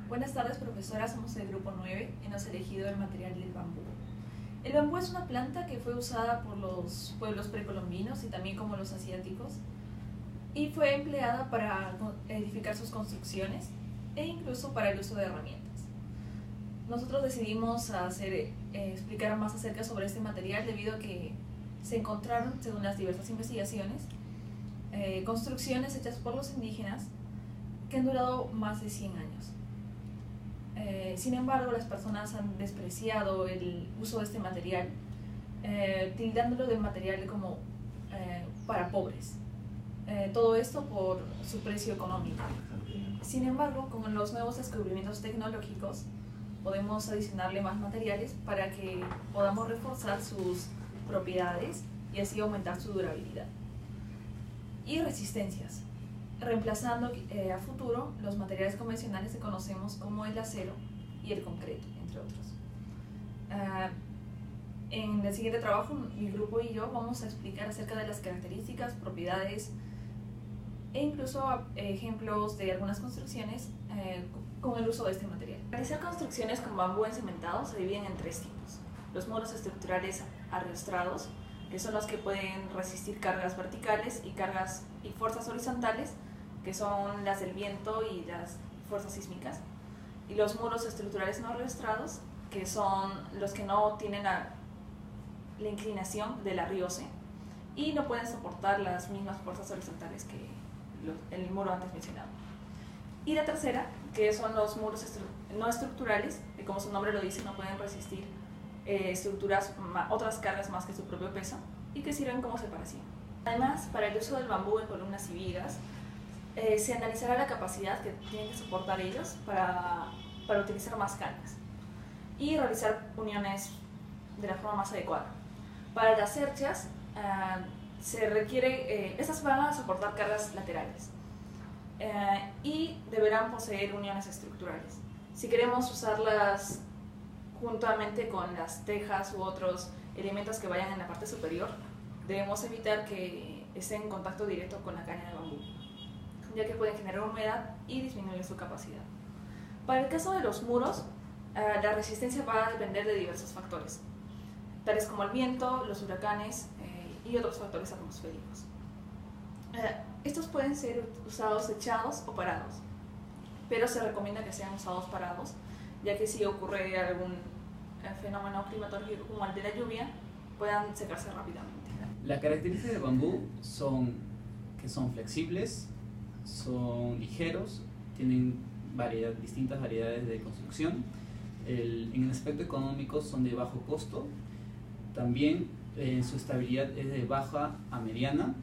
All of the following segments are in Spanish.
Buenas tardes, profesora. Somos el grupo 9 y hemos elegido el material del bambú. El bambú es una planta que fue usada por los pueblos precolombinos y también como los asiáticos, y fue empleada para edificar sus construcciones e incluso para el uso de herramientas. Nosotros decidimos explicar más acerca sobre este material debido a que se encontraron, según las diversas investigaciones, construcciones hechas por los indígenas que han durado más de 100 años. Sin embargo, las personas han despreciado el uso de este material, tildándolo de material como para pobres. Todo esto por su precio económico. Sin embargo, con los nuevos descubrimientos tecnológicos, podemos adicionarle más materiales para que podamos reforzar sus propiedades y así aumentar su durabilidad. Y resistencias, reemplazando a futuro los materiales convencionales que conocemos como el acero y el concreto, entre otros. En el siguiente trabajo, mi grupo y yo vamos a explicar acerca de las características, propiedades e incluso ejemplos de algunas construcciones con el uso de este material. Realizar construcciones con bambú encementado se dividen en tres tipos: los muros estructurales arrastrados, que son los que pueden resistir cargas verticales y fuerzas horizontales, que son las del viento y las fuerzas sísmicas, y los muros estructurales no arrastrados, que son los que no tienen la inclinación del arriose y no pueden soportar las mismas fuerzas horizontales que el muro antes mencionado. Y la tercera, que son los muros no estructurales, que como su nombre lo dice, no pueden resistir otras cargas más que su propio peso y que sirven como separación. Además, para el uso del bambú en columnas y vigas, se analizará la capacidad que tienen que soportar ellos para utilizar más cargas y realizar uniones de la forma más adecuada. Para las cerchas, se requiere, estas van a soportar cargas laterales y deberán poseer uniones estructurales. Si queremos usarlas juntamente con las tejas u otros elementos que vayan en la parte superior, debemos evitar que estén en contacto directo con la caña de bambú, ya que pueden generar humedad y disminuir su capacidad. Para el caso de los muros, la resistencia va a depender de diversos factores, tales como el viento, los huracanes y otros factores atmosféricos. Estos pueden ser usados echados o parados, pero se recomienda que sean usados parados, ya que si ocurre algún fenómeno climatológico como el de la lluvia, puedan secarse rápidamente. Las características del bambú son que son flexibles, son ligeros, tienen distintas variedades de construcción. En el aspecto económico son de bajo costo, también su estabilidad es de baja a mediana.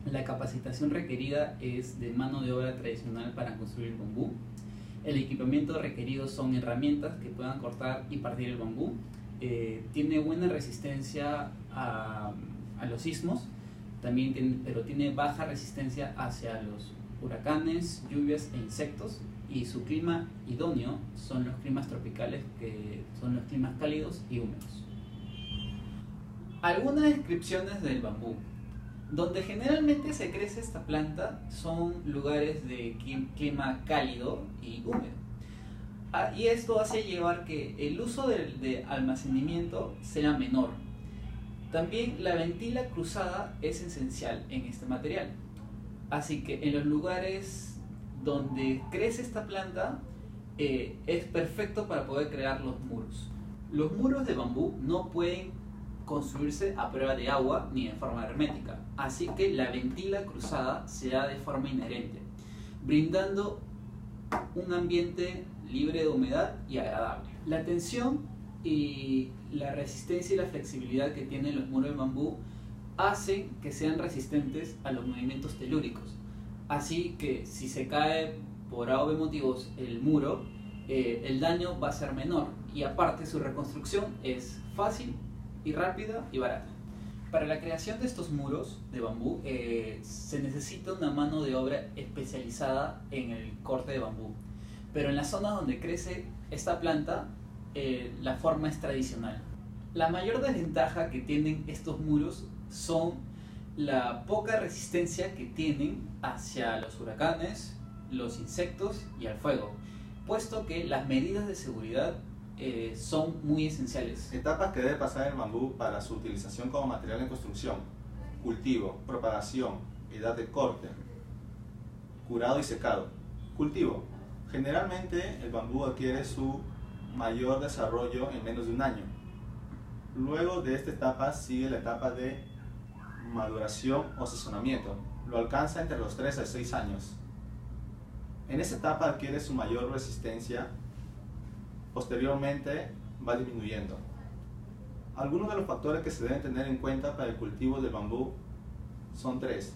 La capacitación requerida es de mano de obra tradicional para construir el bambú. El equipamiento requerido son herramientas que puedan cortar y partir el bambú. Tiene buena resistencia a los sismos, pero tiene baja resistencia hacia los huracanes, lluvias e insectos, y su clima idóneo son los climas tropicales, que son los climas cálidos y húmedos. Algunas descripciones del bambú. Donde generalmente se crece esta planta son lugares de clima cálido y húmedo. Y esto hace llevar que el uso de almacenamiento sea menor. También la ventila cruzada es esencial en este material. Así que en los lugares donde crece esta planta es perfecto para poder crear los muros. Los muros de bambú no pueden construirse a prueba de agua ni de forma hermética, así que la ventila cruzada se da de forma inherente, brindando un ambiente libre de humedad y agradable. La tensión y la resistencia y la flexibilidad que tienen los muros de bambú hacen que sean resistentes a los movimientos telúricos, así que si se cae por A o B motivos el muro, el daño va a ser menor, y aparte su reconstrucción es fácil y rápida y barata. Para la creación de estos muros de bambú se necesita una mano de obra especializada en el corte de bambú, pero en las zonas donde crece esta planta la forma es tradicional. La mayor desventaja que tienen estos muros son la poca resistencia que tienen hacia los huracanes, los insectos y al fuego. puesto que las medidas de seguridad son muy esenciales. Etapas que debe pasar el bambú para su utilización como material en construcción: cultivo, propagación, edad de corte, curado y secado. Cultivo. Generalmente el bambú adquiere su mayor desarrollo en menos de un año. Luego de esta etapa sigue la etapa de maduración o sazonamiento. Lo alcanza entre los 3 a 6 años. En esta etapa adquiere su mayor resistencia. Posteriormente va disminuyendo. Algunos de los factores que se deben tener en cuenta para el cultivo del bambú son 3.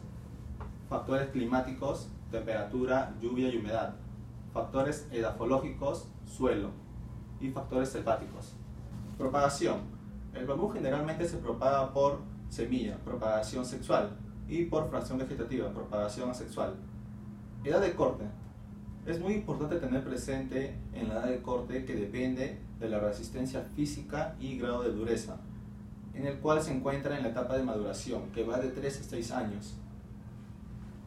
Factores climáticos, temperatura, lluvia y humedad. Factores edafológicos, suelo. Y factores selváticos. Propagación. El bambú generalmente se propaga por semilla, propagación sexual, y por fracción vegetativa, propagación asexual. Edad de corte. Es muy importante tener presente en la edad de corte que depende de la resistencia física y grado de dureza, en el cual se encuentra en la etapa de maduración, que va de 3 a 6 años.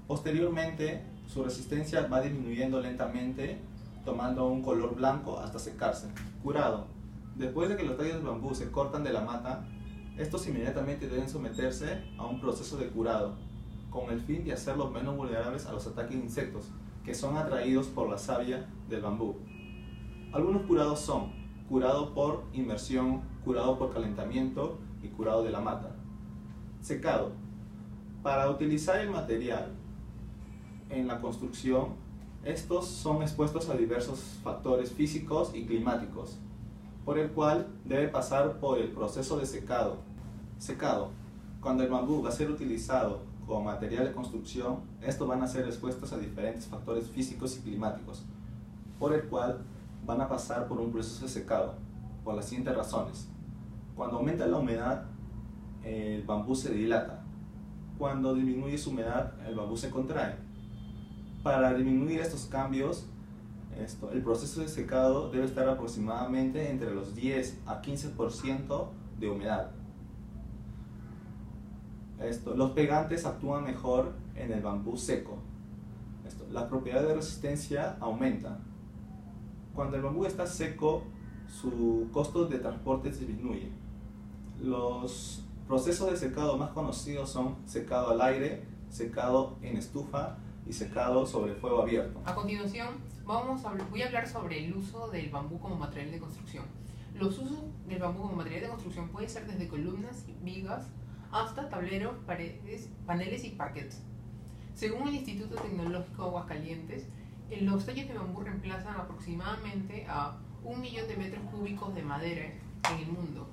Posteriormente, su resistencia va disminuyendo lentamente, tomando un color blanco hasta secarse. Curado. Después de que los tallos de bambú se cortan de la mata, estos inmediatamente deben someterse a un proceso de curado, con el fin de hacerlos menos vulnerables a los ataques de insectos, que son atraídos por la savia del bambú. Algunos curados son curado por inmersión, curado por calentamiento y curado de la mata. Secado. Para utilizar el material en la construcción, estos son expuestos a diversos factores físicos y climáticos, por el cual debe pasar por el proceso de secado. Secado. Cuando el bambú va a ser utilizado como material de construcción, estos van a ser expuestos a diferentes factores físicos y climáticos, por el cual van a pasar por un proceso de secado, por las siguientes razones. Cuando aumenta la humedad, el bambú se dilata. Cuando disminuye su humedad, el bambú se contrae. Para disminuir estos cambios, el proceso de secado debe estar aproximadamente entre los 10 a 15% de humedad. Los pegantes actúan mejor en el bambú seco. La propiedad de resistencia aumenta. Cuando el bambú está seco, su costo de transporte disminuye. Los procesos de secado más conocidos son secado al aire, secado en estufa y secado sobre fuego abierto. A continuación, voy a hablar sobre el uso del bambú como material de construcción. Los usos del bambú como material de construcción pueden ser desde columnas, vigas, hasta tableros, paredes, paneles y parquets. Según el Instituto Tecnológico de Aguascalientes, los tallos de bambú reemplazan aproximadamente a 1 millón de metros cúbicos de madera en el mundo.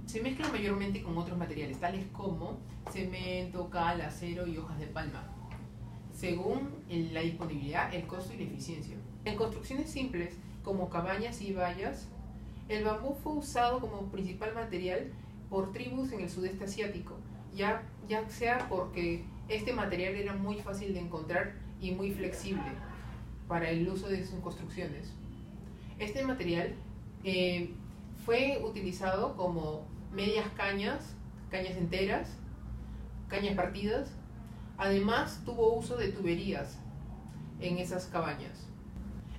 Se mezclan mayormente con otros materiales, tales como cemento, cal, acero y hojas de palma, según la disponibilidad, el costo y la eficiencia. En construcciones simples, como cabañas y vallas, el bambú fue usado como principal material por tribus en el sudeste asiático, ya sea porque este material era muy fácil de encontrar y muy flexible para el uso de sus construcciones. Este material fue utilizado como medias cañas enteras, cañas partidas. Además, tuvo uso de tuberías en esas cabañas.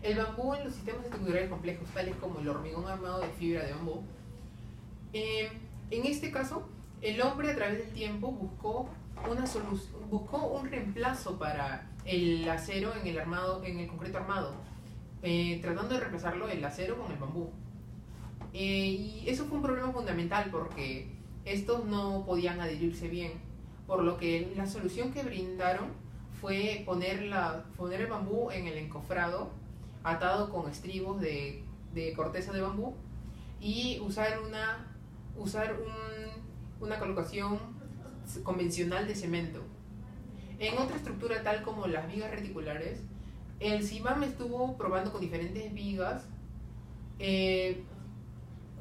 El bambú en los sistemas estructurales complejos, tales como el hormigón armado de fibra de bambú. En este caso, el hombre a través del tiempo buscó un reemplazo para el acero en el concreto armado, tratando de reemplazarlo el acero con el bambú. Y eso fue un problema fundamental porque estos no podían adherirse bien, por lo que la solución que brindaron fue poner el bambú en el encofrado, atado con estribos de corteza de bambú, y usar una colocación convencional de cemento. En otra estructura tal como las vigas reticulares, el CIMAM estuvo probando con diferentes vigas.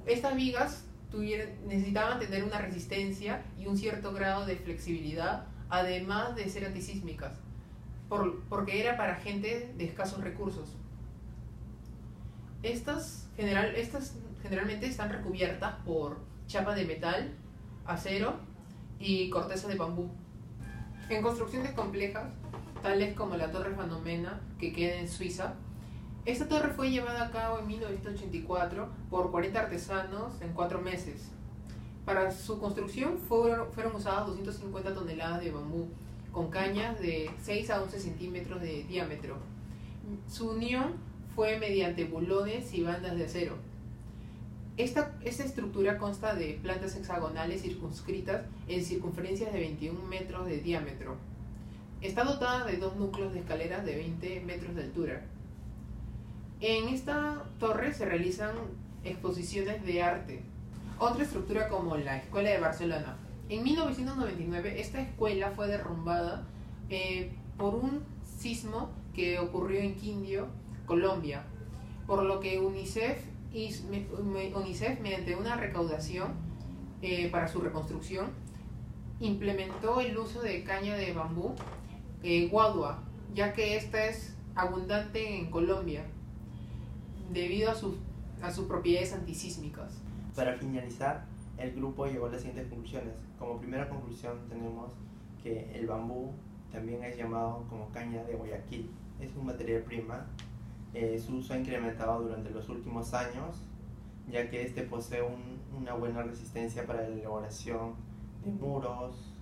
Estas vigas necesitaban tener una resistencia y un cierto grado de flexibilidad, además de ser antisísmicas, porque era para gente de escasos recursos. Estas generalmente están recubiertas por chapa de metal, acero y corteza de bambú. En construcciones complejas, tales como la Torre Fanomena, que queda en Suiza, Esta torre fue llevada a cabo en 1984 por 40 artesanos en 4 meses. Para su construcción fueron usadas 250 toneladas de bambú, con cañas de 6 a 11 centímetros de diámetro. Su unión fue mediante bulones y bandas de acero. Esta estructura consta de plantas hexagonales circunscritas en circunferencias de 21 metros de diámetro. Está dotada de 2 núcleos de escaleras de 20 metros de altura. En esta torre se realizan exposiciones de arte. Otra estructura como la Escuela de Barcelona. En 1999 esta escuela fue derrumbada por un sismo que ocurrió en Quindío, Colombia, por lo que UNICEF mediante una recaudación para su reconstrucción implementó el uso de caña de bambú guadua, ya que esta es abundante en Colombia debido a sus propiedades antisísmicas. Para finalizar, el grupo llegó a las siguientes conclusiones. Como primera conclusión tenemos que el bambú también es llamado como caña de Guayaquil. Es un material prima. Su uso ha incrementado durante los últimos años, ya que este posee una buena resistencia para la elaboración de muros,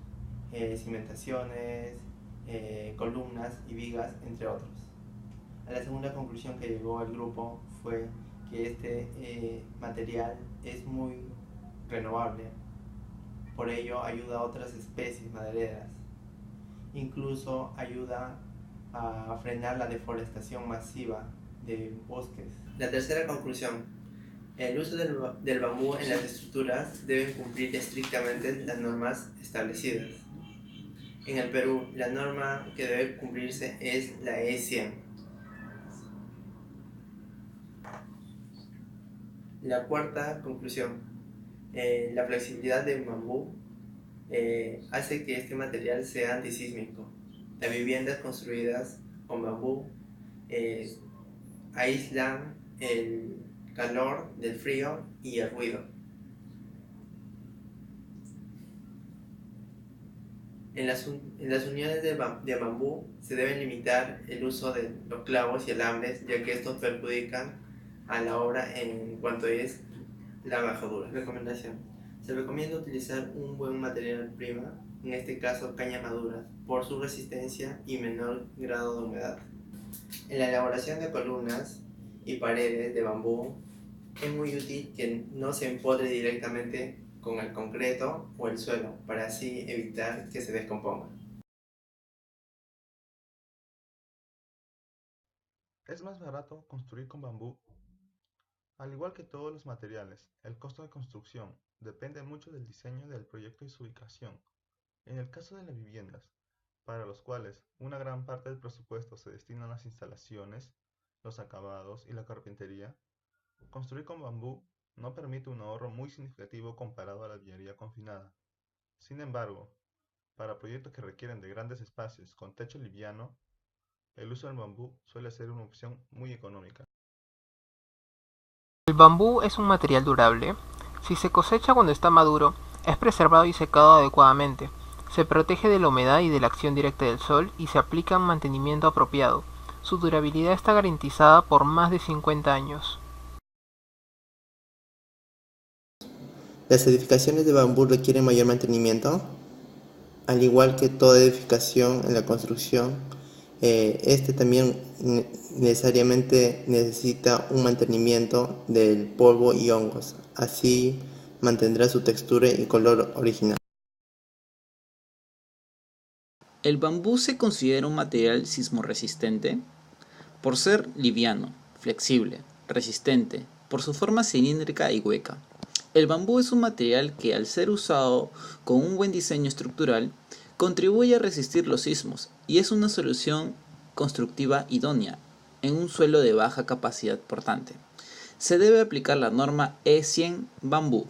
cimentaciones, columnas y vigas, entre otros. A la segunda conclusión que llegó el grupo fue que este material es muy renovable, por ello ayuda a otras especies madereras, incluso ayuda a frenar la deforestación masiva de bosques. La tercera conclusión: el uso del bambú en las estructuras debe cumplir estrictamente las normas establecidas. En el Perú, la norma que debe cumplirse es la E100. La cuarta conclusión: la flexibilidad del bambú hace que este material sea antisísmico. Las viviendas construidas con bambú aíslan el calor del frío y el ruido. En las uniones de bambú se debe limitar el uso de los clavos y alambres, ya que estos perjudican a la obra en cuanto es la bajadura. Recomendación: se recomienda utilizar un buen material prima, en este caso caña madura, por su resistencia y menor grado de humedad. En la elaboración de columnas y paredes de bambú es muy útil que no se empodre directamente con el concreto o el suelo, para así evitar que se descomponga. Es más barato construir con bambú. Al igual que todos los materiales, el costo de construcción depende mucho del diseño del proyecto y su ubicación. En el caso de las viviendas, para los cuales una gran parte del presupuesto se destina a las instalaciones, los acabados y la carpintería, construir con bambú no permite un ahorro muy significativo comparado a la viguería confinada. Sin embargo, para proyectos que requieren de grandes espacios con techo liviano, el uso del bambú suele ser una opción muy económica. El bambú es un material durable. Si se cosecha cuando está maduro, es preservado y secado adecuadamente. Se protege de la humedad y de la acción directa del sol y se aplica un mantenimiento apropiado. Su durabilidad está garantizada por más de 50 años. Las edificaciones de bambú requieren mayor mantenimiento, al igual que toda edificación en la construcción. Este también necesariamente necesita un mantenimiento del polvo y hongos, así mantendrá su textura y color original. ¿El bambú se considera un material sismorresistente? Por ser liviano, flexible, resistente, por su forma cilíndrica y hueca. El bambú es un material que, al ser usado con un buen diseño estructural, contribuye a resistir los sismos y es una solución constructiva idónea en un suelo de baja capacidad portante. Se debe aplicar la norma E100 bambú.